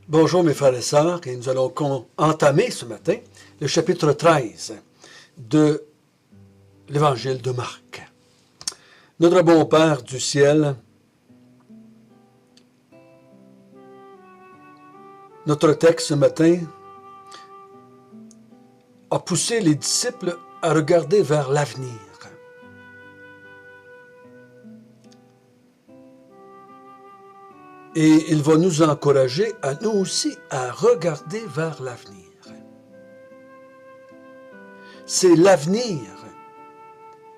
Bonjour mes frères et sœurs, et nous allons entamer ce matin le chapitre 13 de l'Évangile de Marc. Notre bon Père du ciel, notre texte ce matin a poussé les disciples à regarder vers l'avenir. Et il va nous encourager à nous aussi à regarder vers l'avenir. C'est l'avenir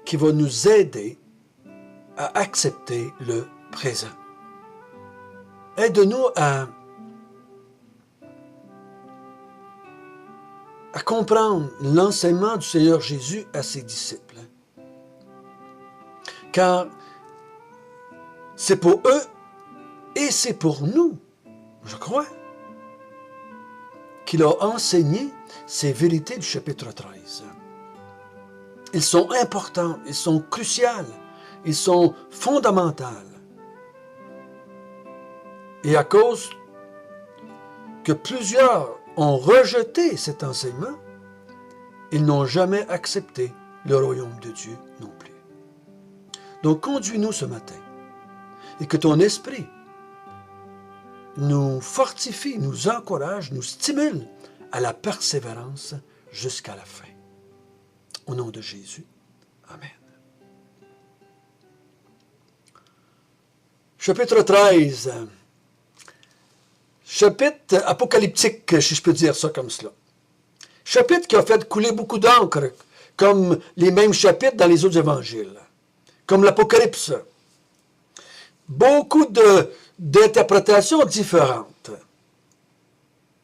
qui va nous aider à accepter le présent. Aide-nous à comprendre l'enseignement du Seigneur Jésus à ses disciples. Car c'est pour eux et c'est pour nous, je crois, qu'il a enseigné ces vérités du chapitre 13. Ils sont importants, ils sont cruciales, ils sont fondamentales. Et à cause que plusieurs ont rejeté cet enseignement, ils n'ont jamais accepté le royaume de Dieu non plus. Donc conduis-nous ce matin et que ton esprit nous fortifie, nous encourage, nous stimule à la persévérance jusqu'à la fin. Au nom de Jésus. Amen. Chapitre 13. Chapitre apocalyptique, si je peux dire ça comme cela. Chapitre qui a fait couler beaucoup d'encre, comme les mêmes chapitres dans les autres évangiles, comme l'Apocalypse. Beaucoup d'interprétations différentes.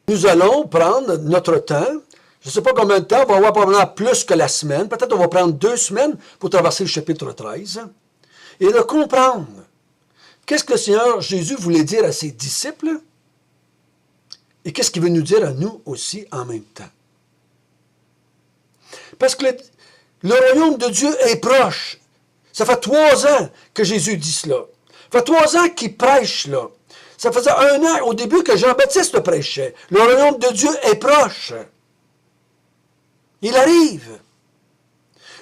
Nous allons prendre notre temps. Je ne sais pas combien de temps, on va avoir probablement plus que la semaine. Peut-être on va prendre 2 semaines pour traverser le chapitre 13 et de comprendre qu'est-ce que le Seigneur Jésus voulait dire à ses disciples et qu'est-ce qu'il veut nous dire à nous aussi en même temps. Parce que le royaume de Dieu est proche. Ça fait 3 ans que Jésus dit cela. Ça fait 3 ans qu'il prêche là. Ça faisait 1 an au début que Jean-Baptiste prêchait. Le royaume de Dieu est proche. Il arrive.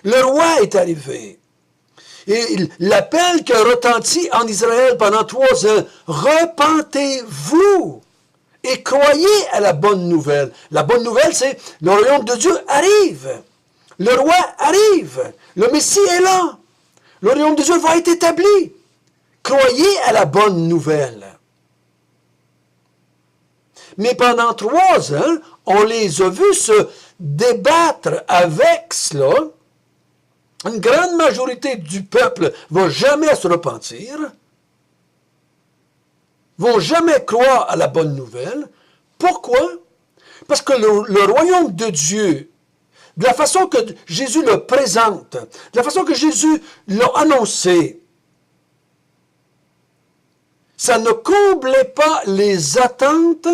Le roi est arrivé. Et l'appel qui a retenti en Israël pendant 3 ans, repentez-vous et croyez à la bonne nouvelle. La bonne nouvelle, c'est le royaume de Dieu arrive. Le roi arrive. Le Messie est là. Le royaume de Dieu va être établi. Croyez à la bonne nouvelle. Mais pendant 3 ans, on les a vus se débattre avec cela. Une grande majorité du peuple ne va jamais se repentir, ne vont jamais croire à la bonne nouvelle. Pourquoi? Parce que le royaume de Dieu, de la façon que Jésus le présente, de la façon que Jésus l'a annoncé, ça ne comblait pas les attentes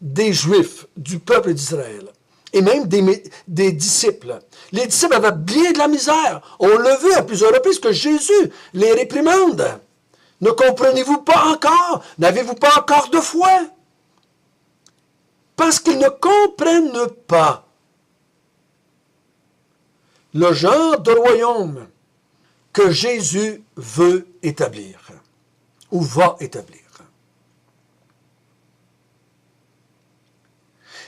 des Juifs, du peuple d'Israël, et même des disciples. Les disciples avaient bien de la misère. On l'a vu à plusieurs reprises que Jésus les réprimande. Ne comprenez-vous pas encore? N'avez-vous pas encore de foi? Parce qu'ils ne comprennent pas le genre de royaume que Jésus veut établir ou va établir.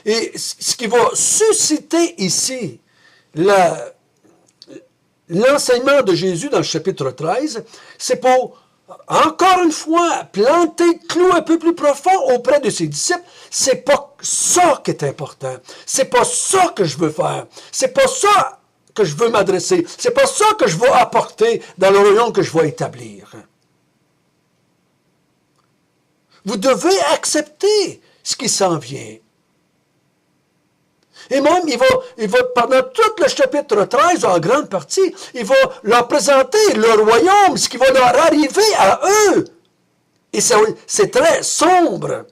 Et ce qui va susciter ici l'enseignement de Jésus dans le chapitre 13, c'est pour, encore une fois, planter le clou un peu plus profond auprès de ses disciples. C'est pas ça qui est important. C'est pas ça que je veux faire. C'est pas ça que je veux m'adresser. C'est pas ça que je veux apporter dans le royaume que je vais établir. Vous devez accepter ce qui s'en vient. Et même, il va, pendant tout le chapitre 13, en grande partie, il va leur présenter le royaume, ce qui va leur arriver à eux. Et c'est très sombre.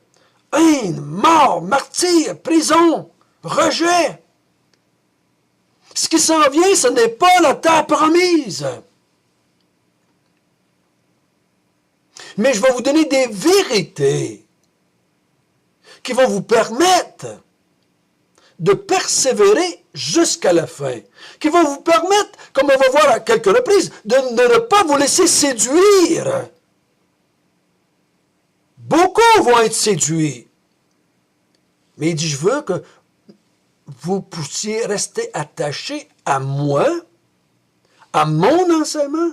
Haine, mort, martyr, prison, rejet. Ce qui s'en vient, ce n'est pas la terre promise. Mais je vais vous donner des vérités qui vont vous permettre de persévérer jusqu'à la fin, qui vont vous permettre, comme on va voir à quelques reprises, de ne pas vous laisser séduire. Beaucoup vont être séduits. Mais il dit, je veux que vous puissiez rester attachés à moi, à mon enseignement,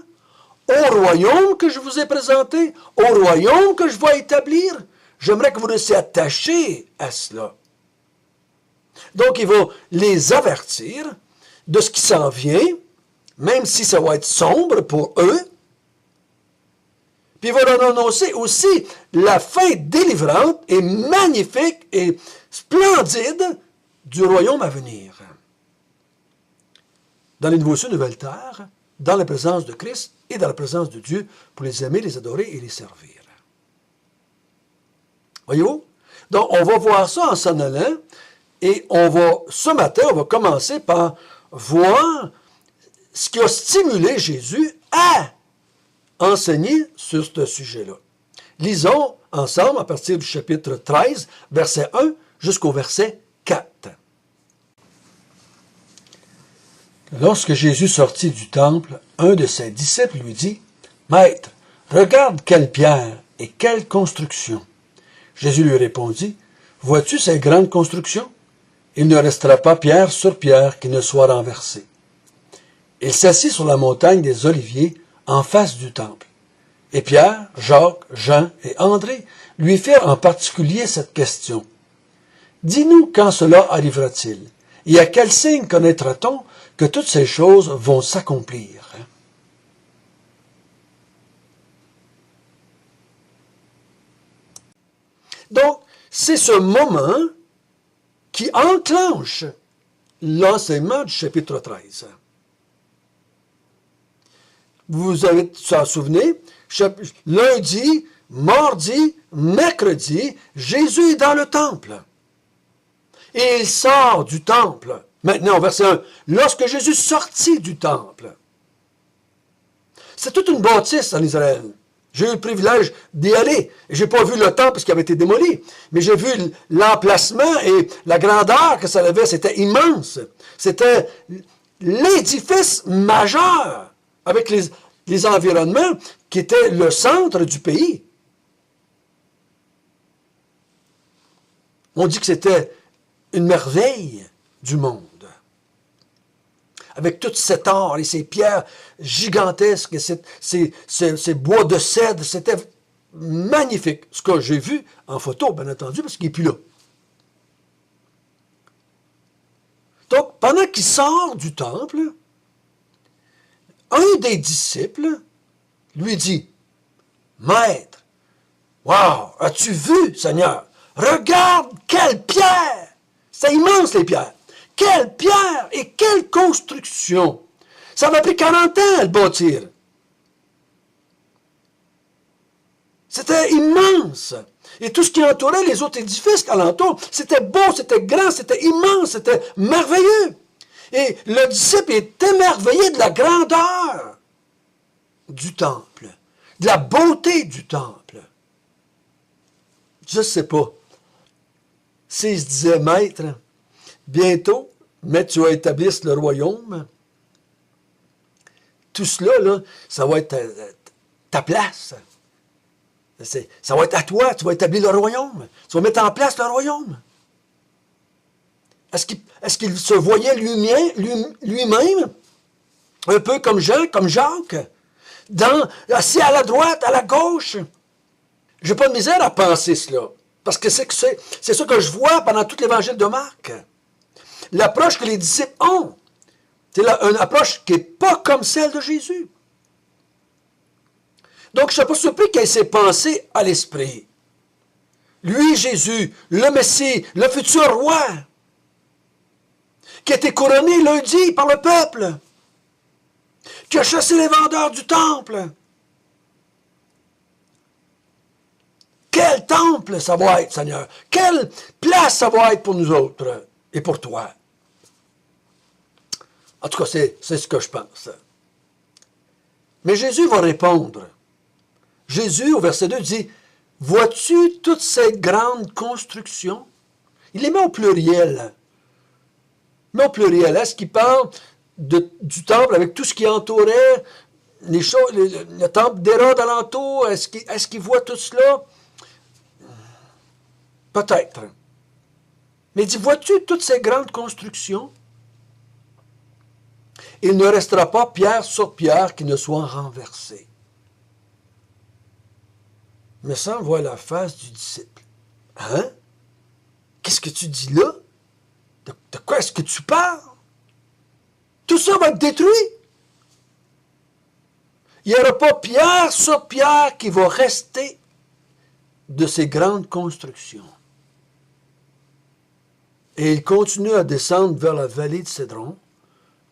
au royaume que je vous ai présenté, au royaume que je vais établir. J'aimerais que vous restiez attachés à cela. Donc, il va les avertir de ce qui s'en vient, même si ça va être sombre pour eux. Puis il va leur annoncer aussi la fin délivrante et magnifique et splendide du royaume à venir. Dans les nouveaux cieux, nouvelles terres, dans la présence de Christ et dans la présence de Dieu, pour les aimer, les adorer et les servir. Voyez-vous? Donc, on va voir ça en s'en allant, et ce matin, on va commencer par voir ce qui a stimulé Jésus à enseigner sur ce sujet-là. Lisons ensemble à partir du chapitre 13, verset 1 jusqu'au verset 4. Lorsque Jésus sortit du temple, un de ses disciples lui dit, « Maître, regarde quelle pierre et quelle construction. » Jésus lui répondit, « Vois-tu ces grandes constructions? Il ne restera pas pierre sur pierre qui ne soit renversée. » Il s'assit sur la montagne des Oliviers en face du temple. Et Pierre, Jacques, Jean et André lui firent en particulier cette question. « Dis-nous quand cela arrivera-t-il, et à quel signe connaîtra-t-on que toutes ces choses vont s'accomplir? » Donc, c'est ce moment qui enclenche l'enseignement du chapitre 13. Vous avez s'en souvenez, lundi, mardi, mercredi, Jésus est dans le temple. Et il sort du temple. Maintenant, verset 1, lorsque Jésus sortit du temple. C'est toute une bâtisse en Israël. J'ai eu le privilège d'y aller. Je n'ai pas vu le temple parce qu'il avait été démoli, mais j'ai vu l'emplacement et la grandeur que ça avait. C'était immense. C'était l'édifice majeur avec les environnements qui étaient le centre du pays. On dit que c'était une merveille du monde. Avec tout cet or et ces pierres gigantesques, et ces bois de cèdre, c'était magnifique. Ce que j'ai vu en photo, bien entendu, parce qu'il n'est plus là. Donc, pendant qu'il sort du temple, un des disciples lui dit, « Maître, wow, as-tu vu, Seigneur? Regarde quelle pierre! C'est immense, les pierres! Quelle pierre et quelle construction! Ça m'a pris 40 ans à le bâtir. C'était immense. Et tout ce qui entourait les autres édifices alentour, c'était beau, c'était grand, c'était immense, c'était merveilleux. Et le disciple est émerveillé de la grandeur du temple, de la beauté du temple. Je ne sais pas. S'il se disait, Maître, bientôt, mais tu vas établir le royaume, tout cela, là, ça va être ta place. Ça va être à toi, tu vas établir le royaume. Tu vas mettre en place le royaume. Est-ce qu'il se voyait lui-même, un peu comme Jean, comme Jacques, assis à la droite, à la gauche? Je n'ai pas de misère à penser cela, parce que c'est ça que je vois pendant tout l'évangile de Marc. L'approche que les disciples ont, c'est une approche qui n'est pas comme celle de Jésus. Donc, je ne suis pas surpris qu'elle s'est pensée à l'esprit. Lui, Jésus, le Messie, le futur roi, qui a été couronné lundi par le peuple, qui a chassé les vendeurs du temple. Quel temple ça va être, Seigneur? Quelle place ça va être pour nous autres et pour toi? En tout cas, c'est ce que je pense. Mais Jésus va répondre. Jésus, au verset 2, dit, « vois-tu toute cette grande construction? Il les met au pluriel. Mais au pluriel, est-ce qu'il parle du temple avec tout ce qui entourait les choses, le temple d'Hérode alentour? Est-ce qu'il voit tout cela? Peut-être. Mais il dit, vois-tu toutes ces grandes constructions? Il ne restera pas pierre sur pierre qui ne soit renversée. Mais ça voit la face du disciple. Hein? Qu'est-ce que tu dis là? De quoi est-ce que tu parles? Tout ça va être détruit. Il n'y aura pas pierre sur pierre qui va rester de ces grandes constructions. Et il continue à descendre vers la vallée de Cédron,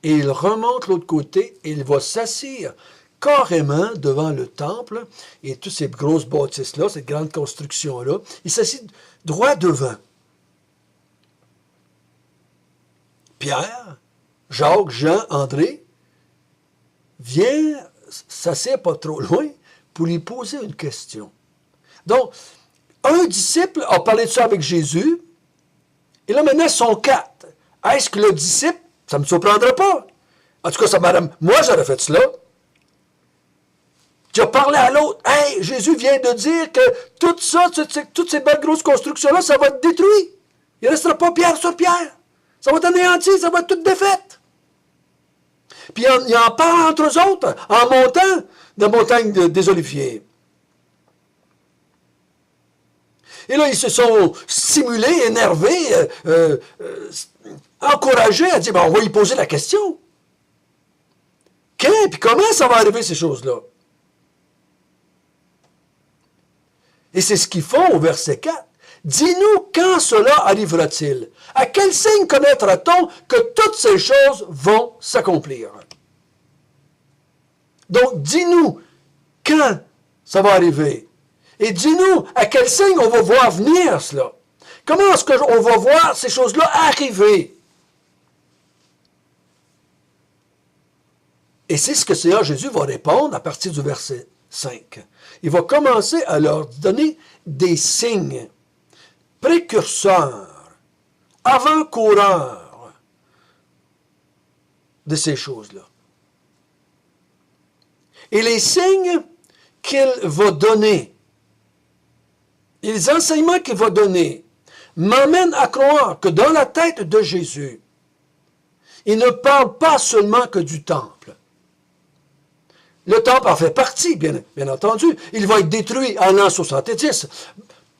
et il remonte l'autre côté, et il va s'assire carrément devant le temple, et toutes ces grosses bâtisses-là, cette grande construction-là, il s'assit droit devant. Pierre, Jacques, Jean, André, vient s'asseoir pas trop loin pour lui poser une question. Donc, un disciple a parlé de ça avec Jésus, et là maintenant, ils sont 4. Est-ce que le disciple, ça ne me surprendrait pas? En tout cas, moi j'aurais fait cela. Tu as parlé à l'autre, hey, Jésus vient de dire que tout ça, toutes ces belles grosses constructions-là, ça va être détruit. Il ne restera pas pierre sur pierre. Ça va être anéanti, ça va être toute défaite. Puis ils en parlent entre eux autres, en montant de la montagne des Oliviers. Et là, ils se sont stimulés, énervés, encouragés à dire, ben, on va lui poser la question. Quand, puis comment ça va arriver, ces choses-là? Et c'est ce qu'ils font au verset 4. Dis-nous quand cela arrivera-t-il? À quel signe connaîtra-t-on que toutes ces choses vont s'accomplir? Donc, dis-nous quand ça va arriver. Et dis-nous à quel signe on va voir venir cela. Comment est-ce qu'on va voir ces choses-là arriver? Et c'est ce que Seigneur Jésus va répondre à partir du verset 5. Il va commencer à leur donner des signes précurseurs, avant-coureurs de ces choses-là. Et les signes qu'il va donner, et les enseignements qu'il va donner, m'amènent à croire que dans la tête de Jésus, il ne parle pas seulement que du temple. Le temple en fait partie, bien entendu. Il va être détruit en l'an 70.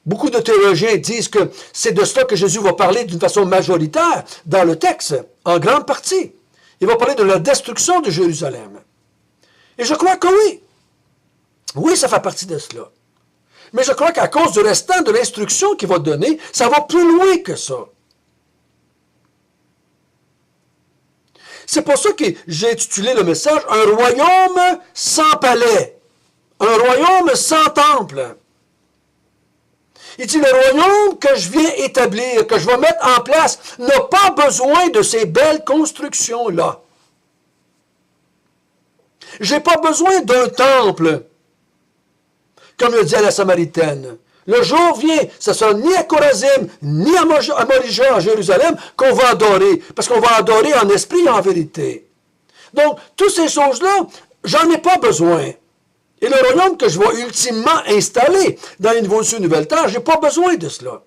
Beaucoup de théologiens disent que c'est de cela que Jésus va parler d'une façon majoritaire dans le texte, en grande partie. Il va parler de la destruction de Jérusalem. Et je crois que oui. Oui, ça fait partie de cela. Mais je crois qu'à cause du restant de l'instruction qu'il va donner, ça va plus loin que ça. C'est pour ça que j'ai intitulé le message « Un royaume sans palais, un royaume sans temple ». Il dit, le royaume que je viens établir, que je vais mettre en place, n'a pas besoin de ces belles constructions-là. Je n'ai pas besoin d'un temple, comme le dit à la Samaritaine. Le jour vient, ce ne sera ni à Chorazim, ni à Morija, en Jérusalem, qu'on va adorer, parce qu'on va adorer en esprit et en vérité. Donc, toutes ces choses-là, j'en ai pas besoin. Et le royaume que je vais ultimement installer dans les nouveaux cieux, nouvelles terres, je n'ai pas besoin de cela.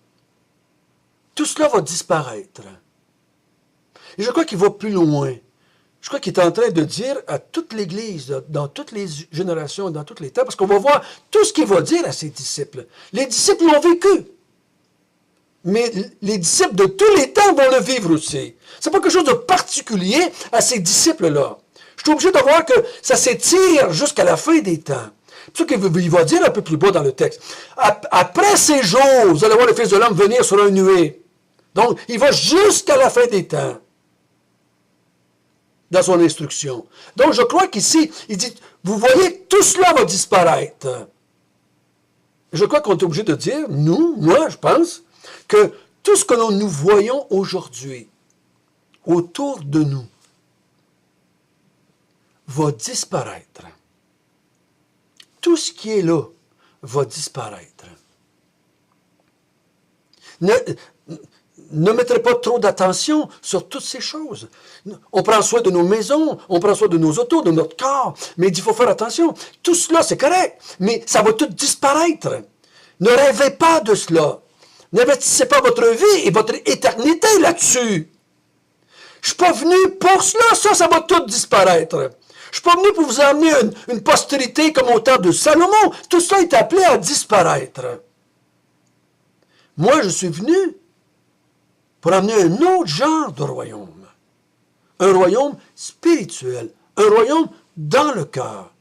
Tout cela va disparaître. Et je crois qu'il va plus loin. Je crois qu'il est en train de dire à toute l'Église, dans toutes les générations, dans tous les temps, parce qu'on va voir tout ce qu'il va dire à ses disciples. Les disciples l'ont vécu. Mais les disciples de tous les temps vont le vivre aussi. Ce n'est pas quelque chose de particulier à ces disciples-là. Je suis obligé de voir que ça s'étire jusqu'à la fin des temps. C'est ce qu'il va dire un peu plus bas dans le texte. Après ces jours, vous allez voir le Fils de l'homme venir sur un nuée. Donc, il va jusqu'à la fin des temps dans son instruction. Donc, je crois qu'ici, il dit, vous voyez, tout cela va disparaître. Je crois qu'on est obligé de dire, moi, je pense, que tout ce que nous voyons aujourd'hui autour de nous va disparaître. Tout ce qui est là va disparaître. Ne, ne mettrez pas trop d'attention sur toutes ces choses. On prend soin de nos maisons, on prend soin de nos autos, de notre corps, mais il faut faire attention. Tout cela, c'est correct, mais ça va tout disparaître. Ne rêvez pas de cela. N'investissez pas votre vie et votre éternité là-dessus. Je ne suis pas venu pour cela, ça va tout disparaître. Je ne suis pas venu pour vous amener une postérité comme au temps de Salomon. Tout ça est appelé à disparaître. Moi, je suis venu pour amener un autre genre de royaume. Un royaume spirituel. Un royaume dans le cœur.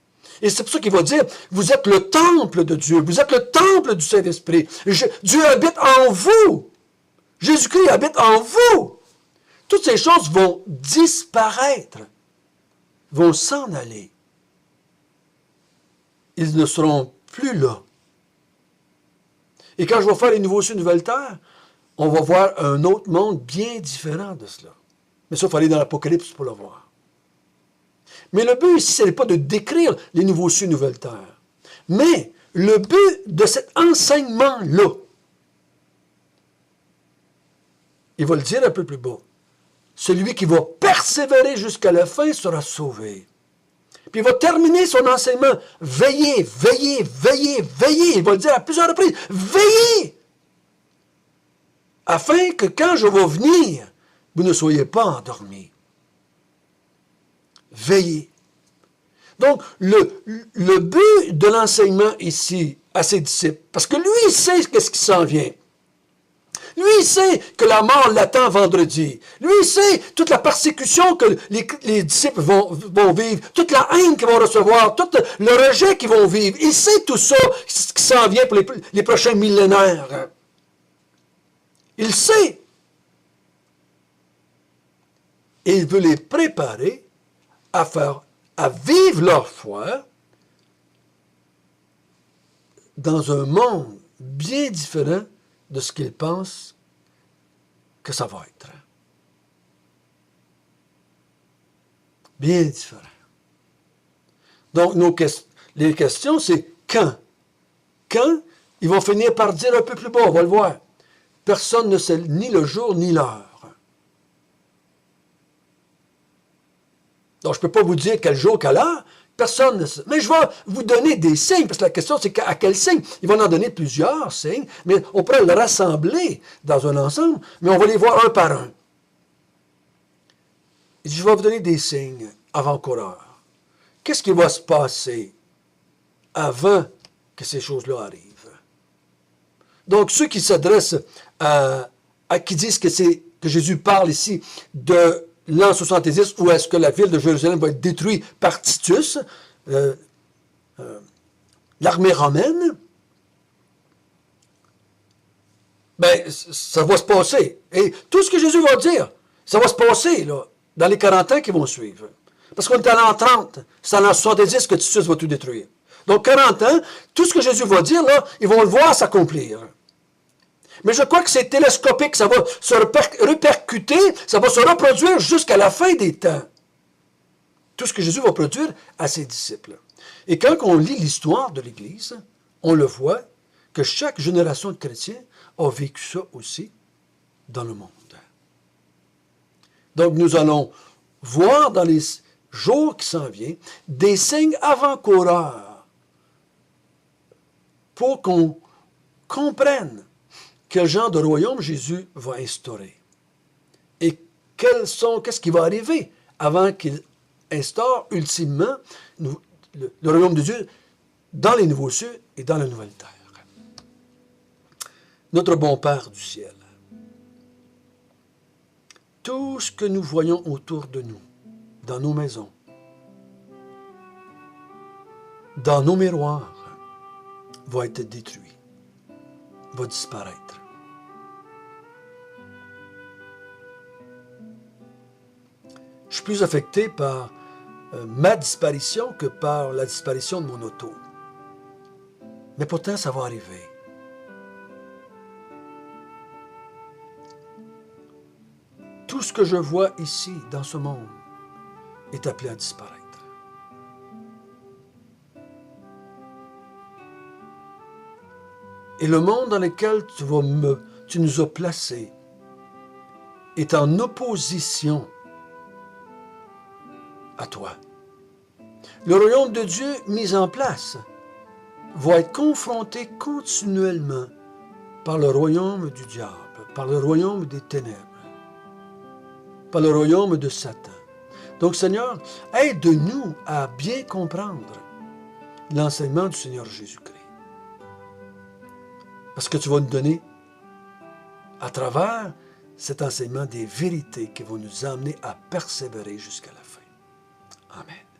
Et c'est pour ça qu'il va dire, vous êtes le temple de Dieu. Vous êtes le temple du Saint-Esprit. Dieu habite en vous. Jésus-Christ habite en vous. Toutes ces choses vont disparaître. Vont s'en aller. Ils ne seront plus là. Et quand je vais faire les nouveaux cieux, nouvelles terres, on va voir un autre monde bien différent de cela. Mais ça, il faut aller dans l'Apocalypse pour le voir. Mais le but ici, ce n'est pas de décrire les nouveaux cieux, nouvelles terres. Mais le but de cet enseignement-là, il va le dire un peu plus bas. Celui qui va persévérer jusqu'à la fin sera sauvé. Puis il va terminer son enseignement. Veillez, veillez, veillez, veillez. Il va le dire à plusieurs reprises. Veillez! Afin que quand je vais venir, vous ne soyez pas endormis. Veillez. Donc, le but de l'enseignement ici à ses disciples, parce que lui, il sait qu'est-ce qui s'en vient. Lui, il sait que la mort l'attend vendredi. Lui, il sait toute la persécution que les disciples vont vivre, toute la haine qu'ils vont recevoir, tout le rejet qu'ils vont vivre. Il sait tout ça, ce qui s'en vient pour les prochains millénaires. Il sait. Et il veut les préparer à vivre leur foi dans un monde bien différent de ce qu'ils pensent que ça va être. Bien différent. Donc, les questions, c'est quand? Quand? Ils vont finir par dire un peu plus bas, on va le voir. Personne ne sait ni le jour ni l'heure. Donc, je ne peux pas vous dire quel jour, quelle heure. Personne ne sait. Mais je vais vous donner des signes, parce que la question, c'est à quel signe? Ils vont en donner plusieurs signes, mais on pourrait le rassembler dans un ensemble, mais on va les voir un par un. Je vais vous donner des signes avant-coureurs. Qu'est-ce qui va se passer avant que ces choses-là arrivent? Donc, ceux qui s'adressent qui disent que Jésus parle ici de l'an 70, où est-ce que la ville de Jérusalem va être détruite par Titus, l'armée romaine, ben, ça va se passer. Et tout ce que Jésus va dire, ça va se passer là, dans les 40 ans qui vont suivre. Parce qu'on est à l'an 30, c'est à l'an 70 que Titus va tout détruire. Donc 40 ans, tout ce que Jésus va dire, là, ils vont le voir s'accomplir. Mais je crois que c'est télescopique, ça va se répercuter, ça va se reproduire jusqu'à la fin des temps. Tout ce que Jésus va produire à ses disciples. Et quand on lit l'histoire de l'Église, on le voit que chaque génération de chrétiens a vécu ça aussi dans le monde. Donc nous allons voir dans les jours qui s'en viennent des signes avant-coureurs pour qu'on comprenne quel genre de royaume Jésus va instaurer. Et qu'est-ce qui va arriver avant qu'il instaure ultimement le royaume de Dieu dans les nouveaux cieux et dans la nouvelle terre. Notre bon Père du ciel, tout ce que nous voyons autour de nous, dans nos maisons, dans nos miroirs, va être détruit, va disparaître. Je suis plus affecté par ma disparition que par la disparition de mon auto. Mais pourtant, ça va arriver. Tout ce que je vois ici, dans ce monde, est appelé à disparaître. Et le monde dans lequel tu nous as placés est en opposition à toi. Le royaume de Dieu mis en place va être confronté continuellement par le royaume du diable, par le royaume des ténèbres, par le royaume de Satan. Donc, Seigneur, aide-nous à bien comprendre l'enseignement du Seigneur Jésus-Christ. Parce que tu vas nous donner, à travers cet enseignement, des vérités qui vont nous amener à persévérer jusqu'à la fin. Amen.